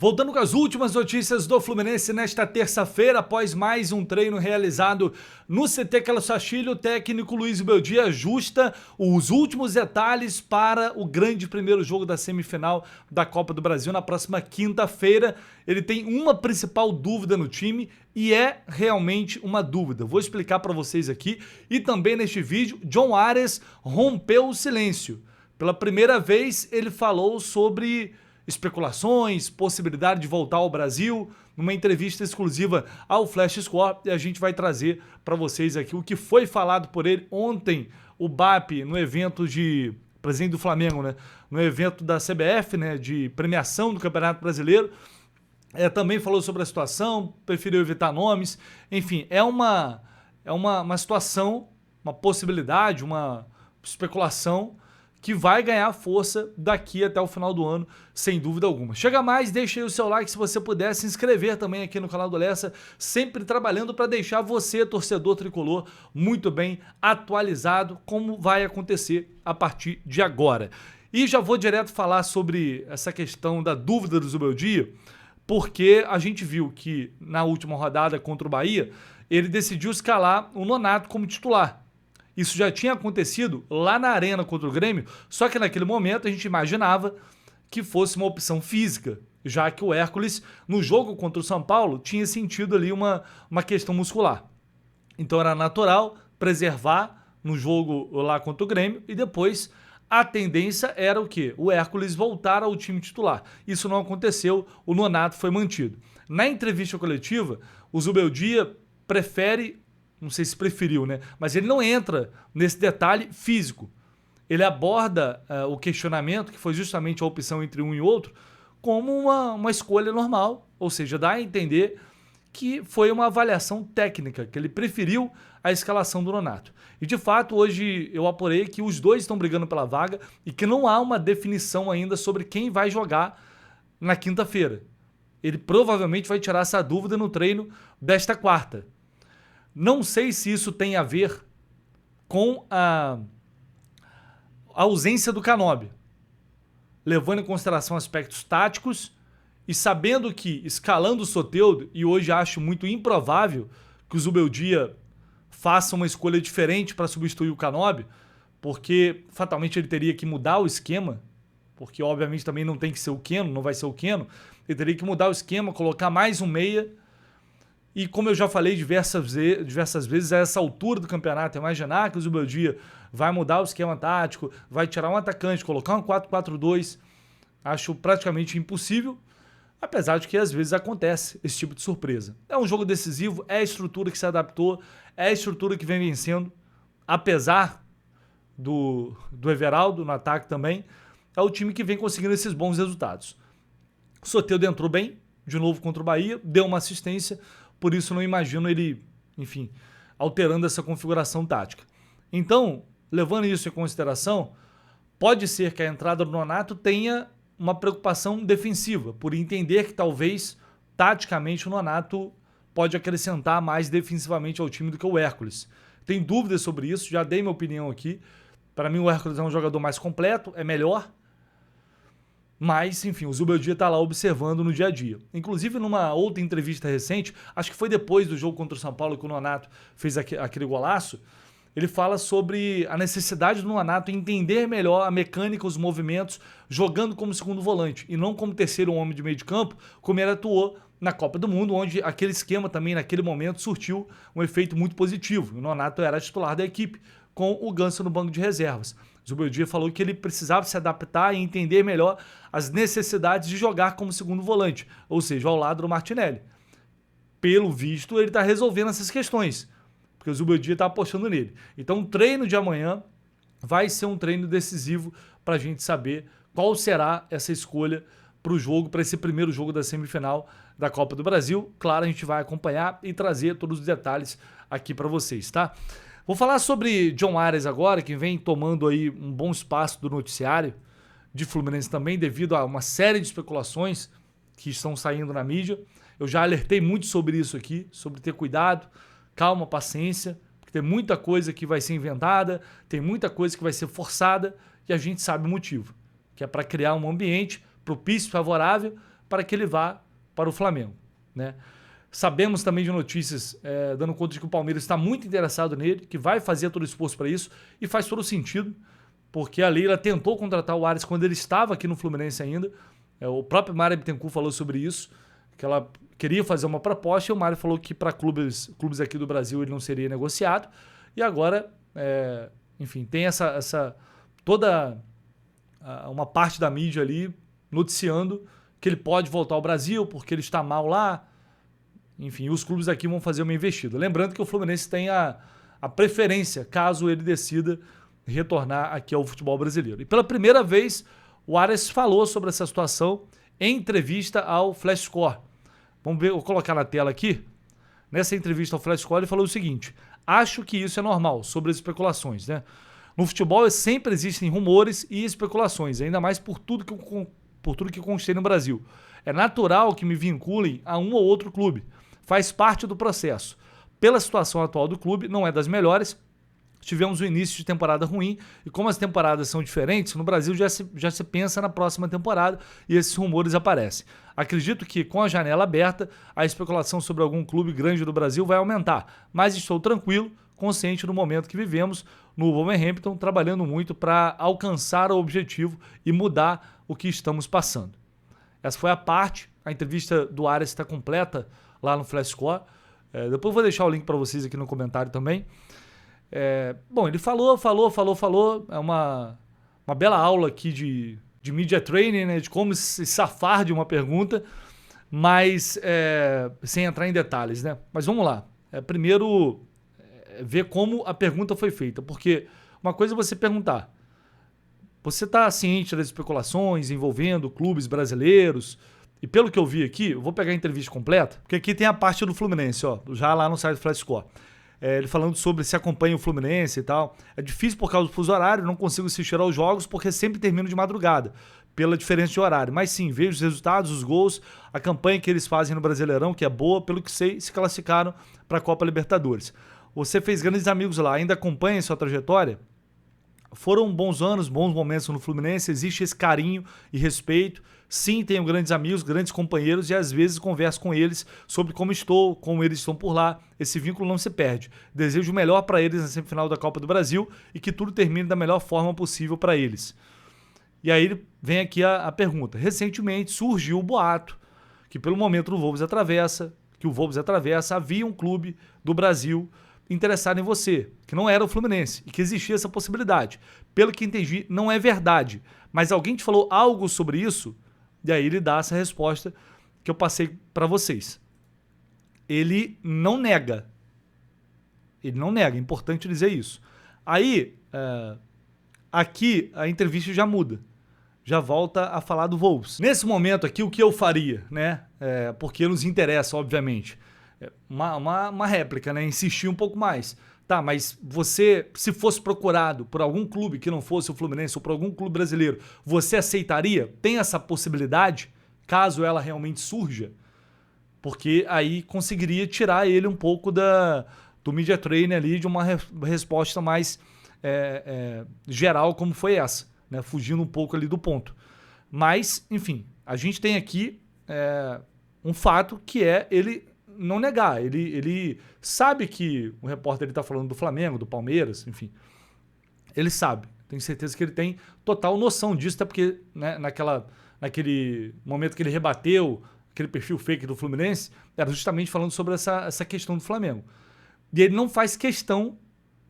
Voltando com as últimas notícias do Fluminense nesta terça-feira, após mais um treino realizado no CT Carlos Castilho, o técnico Luiz Beldia ajusta os últimos detalhes para o grande primeiro jogo da semifinal da Copa do Brasil na próxima quinta-feira. Ele tem uma principal dúvida no time e é realmente uma dúvida. Vou explicar para vocês aqui e também neste vídeo, John Ares rompeu o silêncio. Pela primeira vez ele falou sobre especulações, possibilidade de voltar ao Brasil, numa entrevista exclusiva ao Flash Score, e a gente vai trazer para vocês aqui o que foi falado por ele ontem, o BAP, no evento de presidente do Flamengo, né? No evento da CBF, né? De premiação do Campeonato Brasileiro. Também falou sobre a situação, preferiu evitar nomes, enfim, é uma situação, uma possibilidade, uma especulação que vai ganhar força daqui até o final do ano, sem dúvida alguma. Chega mais, deixa aí o seu like se você puder, se inscrever também aqui no canal do Lessa, sempre trabalhando para deixar você, torcedor tricolor, muito bem atualizado, como vai acontecer a partir de agora. E já vou direto falar sobre essa questão da dúvida do Zubeldia, porque a gente viu que na última rodada contra o Bahia, ele decidiu escalar o Nonato como titular. Isso já tinha acontecido lá na Arena contra o Grêmio, só que naquele momento a gente imaginava que fosse uma opção física, já que o Hércules, no jogo contra o São Paulo, tinha sentido ali uma questão muscular. Então era natural preservar no jogo lá contra o Grêmio e depois a tendência era o quê? O Hércules voltar ao time titular. Isso não aconteceu, o Nonato foi mantido. Na entrevista coletiva, o Zubeldia prefere, não sei se preferiu, né? Mas ele não entra nesse detalhe físico. Ele aborda o questionamento, que foi justamente a opção entre um e outro, como uma escolha normal, ou seja, dá a entender que foi uma avaliação técnica, que ele preferiu a escalação do Nonato. E de fato, hoje eu apurei que os dois estão brigando pela vaga e que não há uma definição ainda sobre quem vai jogar na quinta-feira. Ele provavelmente vai tirar essa dúvida no treino desta quarta. Não sei se isso tem a ver com a ausência do Canóbio, levando em consideração aspectos táticos e sabendo que, escalando o Soteldo, e hoje acho muito improvável que o Zubeldia faça uma escolha diferente para substituir o Canóbio, porque fatalmente ele teria que mudar o esquema, porque obviamente também não tem que ser o Keno, não vai ser o Keno, ele teria que mudar o esquema, colocar mais um meia. E como eu já falei diversas vezes, a essa altura do campeonato, imaginar que o Zubeldia vai mudar o esquema tático, vai tirar um atacante, colocar um 4-4-2, acho praticamente impossível, apesar de que às vezes acontece esse tipo de surpresa. É um jogo decisivo, é a estrutura que se adaptou, é a estrutura que vem vencendo, apesar do Everaldo no ataque também, é o time que vem conseguindo esses bons resultados. O Soteldo entrou bem, de novo contra o Bahia, deu uma assistência, por isso não imagino ele, enfim, alterando essa configuração tática. Então, levando isso em consideração, pode ser que a entrada do Nonato tenha uma preocupação defensiva, por entender que talvez, taticamente, o Nonato pode acrescentar mais defensivamente ao time do que o Hércules. Tem dúvidas sobre isso, já dei minha opinião aqui. Para mim, o Hércules é um jogador mais completo, é melhor. Mas, enfim, o Zubeldia está lá observando no dia a dia. Inclusive, numa outra entrevista recente, acho que foi depois do jogo contra o São Paulo que o Nonato fez aquele golaço, ele fala sobre a necessidade do Nonato entender melhor a mecânica, os movimentos, jogando como segundo volante e não como terceiro homem de meio de campo, como ele atuou na Copa do Mundo, onde aquele esquema também, naquele momento, surtiu um efeito muito positivo. O Nonato era titular da equipe, com o Ganso no banco de reservas. O Zubeldia falou que ele precisava se adaptar e entender melhor as necessidades de jogar como segundo volante, ou seja, ao lado do Martinelli. Pelo visto, ele está resolvendo essas questões, porque o Zubeldia está apostando nele. Então, o treino de amanhã vai ser um treino decisivo para a gente saber qual será essa escolha para o jogo, para esse primeiro jogo da semifinal da Copa do Brasil. Claro, a gente vai acompanhar e trazer todos os detalhes aqui para vocês, tá? Vou falar sobre John Ares agora, que vem tomando aí um bom espaço do noticiário de Fluminense também, devido a uma série de especulações que estão saindo na mídia. Eu já alertei muito sobre isso aqui, sobre ter cuidado, calma, paciência, porque tem muita coisa que vai ser inventada, tem muita coisa que vai ser forçada e a gente sabe o motivo, que é para criar um ambiente propício, favorável, para que ele vá para o Flamengo, né? Sabemos também de notícias dando conta de que o Palmeiras está muito interessado nele, que vai fazer todo o esforço para isso, e faz todo sentido, porque a Leila tentou contratar o Ares quando ele estava aqui no Fluminense ainda. O próprio Mário Bittencourt falou sobre isso, que ela queria fazer uma proposta, e o Mário falou que para clubes aqui do Brasil ele não seria negociado, e agora, enfim, tem toda uma parte da mídia ali noticiando que ele pode voltar ao Brasil porque ele está mal lá. Enfim, os clubes aqui vão fazer uma investida. Lembrando que o Fluminense tem a preferência, caso ele decida retornar aqui ao futebol brasileiro. E pela primeira vez, o Ares falou sobre essa situação em entrevista ao Flash Score. Vamos ver, vou colocar na tela aqui. Nessa entrevista ao Flash Score, ele falou o seguinte: acho que isso é normal, sobre as especulações, né? No futebol sempre existem rumores e especulações, ainda mais por tudo que conquistei no Brasil. É natural que me vinculem a um ou outro clube. Faz parte do processo. Pela situação atual do clube, não é das melhores. Tivemos um início de temporada ruim e como as temporadas são diferentes, no Brasil já se pensa na próxima temporada e esses rumores aparecem. Acredito que com a janela aberta, a especulação sobre algum clube grande do Brasil vai aumentar, mas estou tranquilo, consciente do momento que vivemos no Wolverhampton, trabalhando muito para alcançar o objetivo e mudar o que estamos passando. Essa foi a entrevista do Ares está completa lá no Flash Score. Depois eu vou deixar o link para vocês aqui no comentário também. Bom, ele falou. É uma bela aula aqui de media training, né, de como se safar de uma pergunta, mas sem entrar em detalhes, né? Mas vamos lá. Primeiro, ver como a pergunta foi feita, porque uma coisa é você perguntar: você está ciente das especulações envolvendo clubes brasileiros? E pelo que eu vi aqui, eu vou pegar a entrevista completa, porque aqui tem a parte do Fluminense, ó, já lá no site do Flash Score. Ele falando sobre se acompanha o Fluminense e tal. É difícil por causa do fuso horário, não consigo assistir aos jogos porque sempre termino de madrugada, pela diferença de horário. Mas sim, vejo os resultados, os gols, a campanha que eles fazem no Brasileirão, que é boa, pelo que sei, se classificaram para a Copa Libertadores. Você fez grandes amigos lá, ainda acompanha sua trajetória? Foram bons anos, bons momentos no Fluminense, existe esse carinho e respeito. Sim, tenho grandes amigos, grandes companheiros e às vezes converso com eles sobre como estou, como eles estão por lá. Esse vínculo não se perde. Desejo o melhor para eles na semifinal da Copa do Brasil e que tudo termine da melhor forma possível para eles. E aí vem aqui a pergunta. Recentemente surgiu o boato que pelo momento o Wolves atravessa, havia um clube do Brasil interessado em você, que não era o Fluminense e que existia essa possibilidade. Pelo que entendi, não é verdade. Mas alguém te falou algo sobre isso? E aí ele dá essa resposta que eu passei para vocês. Ele não nega. Ele não nega, é importante dizer isso. Aí, aqui a entrevista já muda. Já volta a falar do Wolves. Nesse momento aqui, o que eu faria, né? Porque nos interessa, obviamente. Uma réplica, né? Insistir um pouco mais. Tá, mas você, se fosse procurado por algum clube que não fosse o Fluminense ou por algum clube brasileiro, você aceitaria? Tem essa possibilidade, caso ela realmente surja? Porque aí conseguiria tirar ele um pouco do media training ali, de uma resposta mais geral como foi essa, né? Fugindo um pouco ali do ponto. Mas, enfim, a gente tem aqui um fato que é ele não negar. Ele sabe que o repórter está falando do Flamengo, do Palmeiras, enfim. Ele sabe. Tenho certeza que ele tem total noção disso, até porque, né, naquele momento que ele rebateu aquele perfil fake do Fluminense, era justamente falando sobre essa questão do Flamengo. E ele não faz questão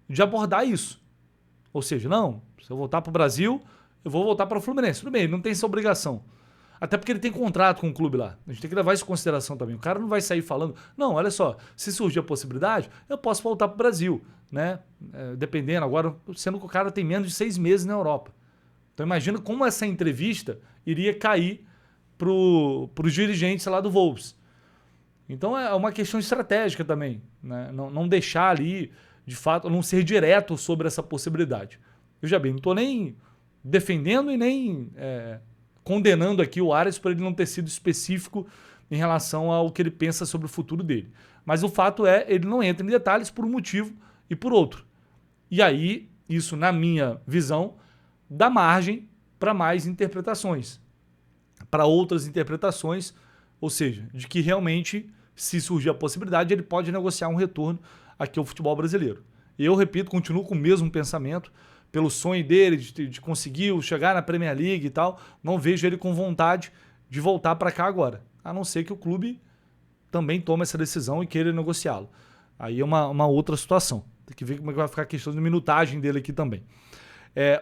de abordar isso. Ou seja, não, se eu voltar para o Brasil, eu vou voltar para o Fluminense. Tudo bem, ele não tem essa obrigação. Até porque ele tem contrato com o clube lá. A gente tem que levar isso em consideração também. O cara não vai sair falando, não, olha só, se surgir a possibilidade, eu posso voltar para o Brasil, né? Dependendo, agora, sendo que o cara tem menos de 6 meses na Europa. Então imagina como essa entrevista iria cair para os dirigentes lá do Wolves. Então é uma questão estratégica também, né? Não deixar ali, de fato, não ser direto sobre essa possibilidade. Eu já bem, não estou nem defendendo e nem condenando aqui o Ares por ele não ter sido específico em relação ao que ele pensa sobre o futuro dele. Mas o fato é, ele não entra em detalhes por um motivo e por outro. E aí, isso, na minha visão, dá margem para mais interpretações. para outras interpretações, ou seja, de que realmente, se surgir a possibilidade, ele pode negociar um retorno aqui ao futebol brasileiro. E eu, repito, continuo com o mesmo pensamento, pelo sonho dele de conseguir chegar na Premier League e tal, não vejo ele com vontade de voltar para cá agora, a não ser que o clube também tome essa decisão e queira negociá-lo. Aí é uma outra situação. Tem que ver como é que vai ficar a questão de minutagem dele aqui também.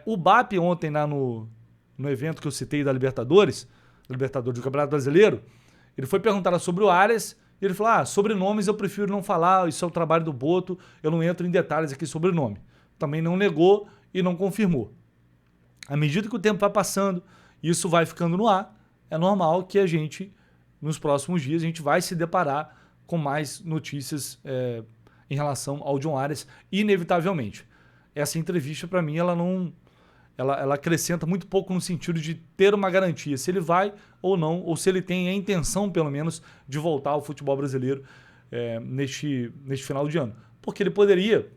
O BAP ontem lá no evento que eu citei da Libertadores do Campeonato Brasileiro, ele foi perguntado sobre o Arias e ele falou, sobrenomes eu prefiro não falar, isso é o trabalho do Boto, eu não entro em detalhes aqui sobre o nome. Também não negou e não confirmou. À medida que o tempo vai passando, isso vai ficando no ar, é normal que a gente, nos próximos dias, a gente vai se deparar com mais notícias em relação ao John Arias, inevitavelmente. Essa entrevista, para mim, ela acrescenta muito pouco no sentido de ter uma garantia se ele vai ou não, ou se ele tem a intenção, pelo menos, de voltar ao futebol brasileiro neste final de ano. Porque ele poderia,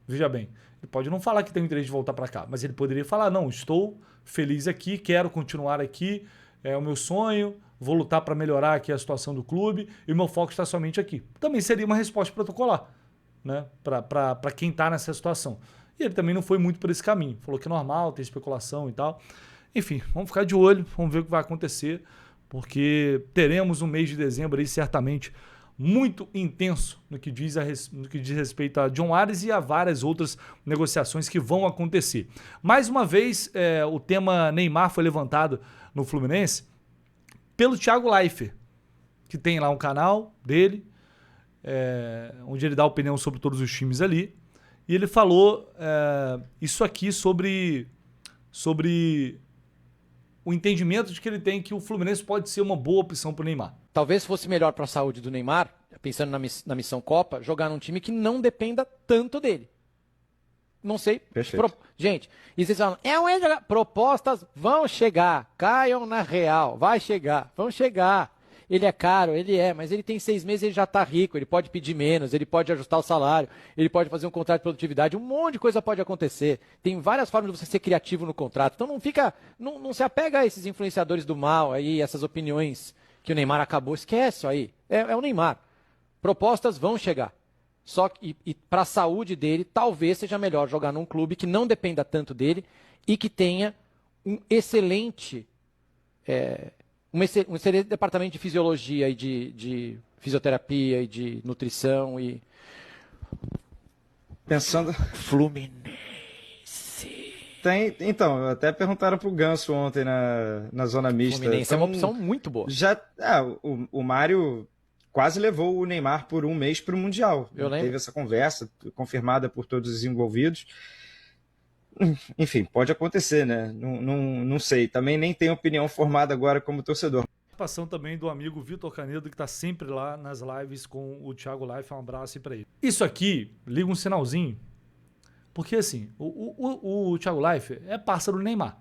veja bem, ele pode não falar que tem interesse de voltar para cá, mas ele poderia falar, não, estou feliz aqui, quero continuar aqui, é o meu sonho, vou lutar para melhorar aqui a situação do clube e o meu foco está somente aqui. Também seria uma resposta protocolar, né, para quem está nessa situação. E ele também não foi muito por esse caminho. Falou que é normal, tem especulação e tal. Enfim, vamos ficar de olho, vamos ver o que vai acontecer, porque teremos um mês de dezembro aí certamente muito intenso no que diz respeito a John Arias e a várias outras negociações que vão acontecer. Mais uma vez, o tema Neymar foi levantado no Fluminense pelo Thiago Leifert, que tem lá um canal dele, onde ele dá opinião sobre todos os times ali. E ele falou isso aqui sobre o entendimento de que ele tem que o Fluminense pode ser uma boa opção para o Neymar. Talvez fosse melhor para a saúde do Neymar, pensando na missão Copa, jogar num time que não dependa tanto dele. Não sei. Gente, e vocês falam, propostas vão chegar, caiam na real, vai chegar, vão chegar. Ele é caro, mas ele tem 6 meses e ele já está rico, ele pode pedir menos, ele pode ajustar o salário, ele pode fazer um contrato de produtividade, um monte de coisa pode acontecer. Tem várias formas de você ser criativo no contrato. Então não se apega a esses influenciadores do mal aí, essas opiniões que o Neymar acabou, esquece isso aí. É o Neymar. Propostas vão chegar. Só que para a saúde dele, talvez seja melhor jogar num clube que não dependa tanto dele e que tenha um excelente departamento de fisiologia e de fisioterapia e de nutrição e... Pensando... Fluminense. Então, até perguntaram pro Ganso ontem na zona mista. Fluminense é uma opção muito boa. O Mário quase levou o Neymar por um mês para o Mundial. Eu lembro. Teve essa conversa confirmada por todos os envolvidos. Enfim, pode acontecer, né? Não sei. Também nem tenho opinião formada agora como torcedor. Participação também do amigo Vitor Canedo, que está sempre lá nas lives com o Thiago Leifert. Um abraço aí para ele. Isso aqui, liga um sinalzinho, porque assim, o Thiago Leifert é parceiro do Neymar.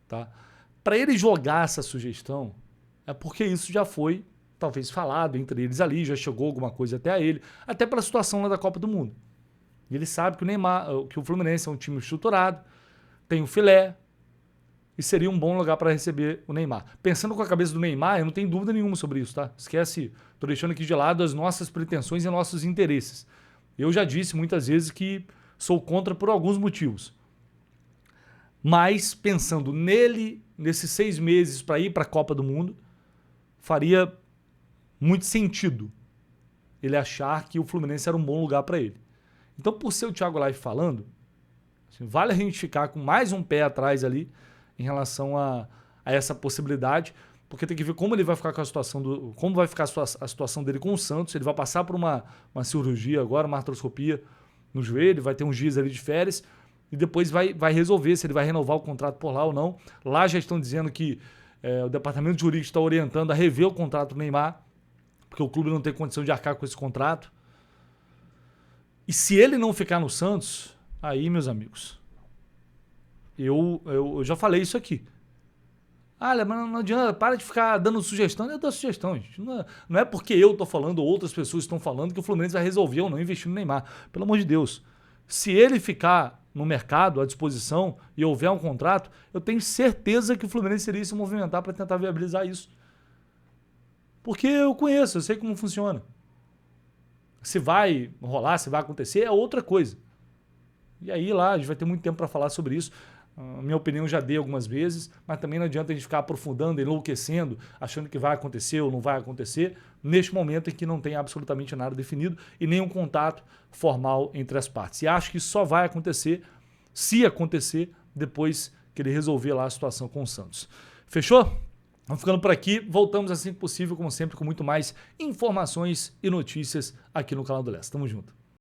Tá? Para ele jogar essa sugestão, é porque isso já foi, talvez, falado entre eles ali, já chegou alguma coisa até a ele, até pela situação lá da Copa do Mundo. E ele sabe que o Neymar, que o Fluminense é um time estruturado, tem o filé, e seria um bom lugar para receber o Neymar. Pensando com a cabeça do Neymar, eu não tenho dúvida nenhuma sobre isso, tá? Esquece, tô deixando aqui de lado as nossas pretensões e nossos interesses. Eu já disse muitas vezes que sou contra por alguns motivos. Mas pensando nele, nesses 6 meses para ir para a Copa do Mundo, faria muito sentido ele achar que o Fluminense era um bom lugar para ele. Então, por ser o Thiago Leifert falando, assim, vale a gente ficar com mais um pé atrás ali em relação a essa possibilidade, porque tem que ver como ele vai ficar com a situação como vai ficar a situação dele com o Santos. Ele vai passar por uma cirurgia agora, uma artroscopia no joelho, vai ter uns dias ali de férias e depois vai resolver se ele vai renovar o contrato por lá ou não. Lá já estão dizendo que o departamento jurídico está orientando a rever o contrato do Neymar, porque o clube não tem condição de arcar com esse contrato. E se ele não ficar no Santos, aí, meus amigos, eu já falei isso aqui. Mas não adianta, para de ficar dando sugestão. Eu dou sugestão, gente. Não é porque eu estou falando ou outras pessoas estão falando que o Fluminense vai resolver ou não investir no Neymar. Pelo amor de Deus. Se ele ficar no mercado, à disposição, e houver um contrato, eu tenho certeza que o Fluminense iria se movimentar para tentar viabilizar isso. Porque eu conheço, eu sei como funciona. Se vai rolar, se vai acontecer, é outra coisa. E aí lá, a gente vai ter muito tempo para falar sobre isso. Minha opinião já dei algumas vezes, mas também não adianta a gente ficar aprofundando, enlouquecendo, achando que vai acontecer ou não vai acontecer, neste momento em que não tem absolutamente nada definido e nenhum contato formal entre as partes. E acho que isso só vai acontecer, se acontecer, depois que ele resolver lá a situação com o Santos. Fechou? Vamos ficando por aqui, voltamos assim que possível, como sempre, com muito mais informações e notícias aqui no canal do Leste. Tamo junto.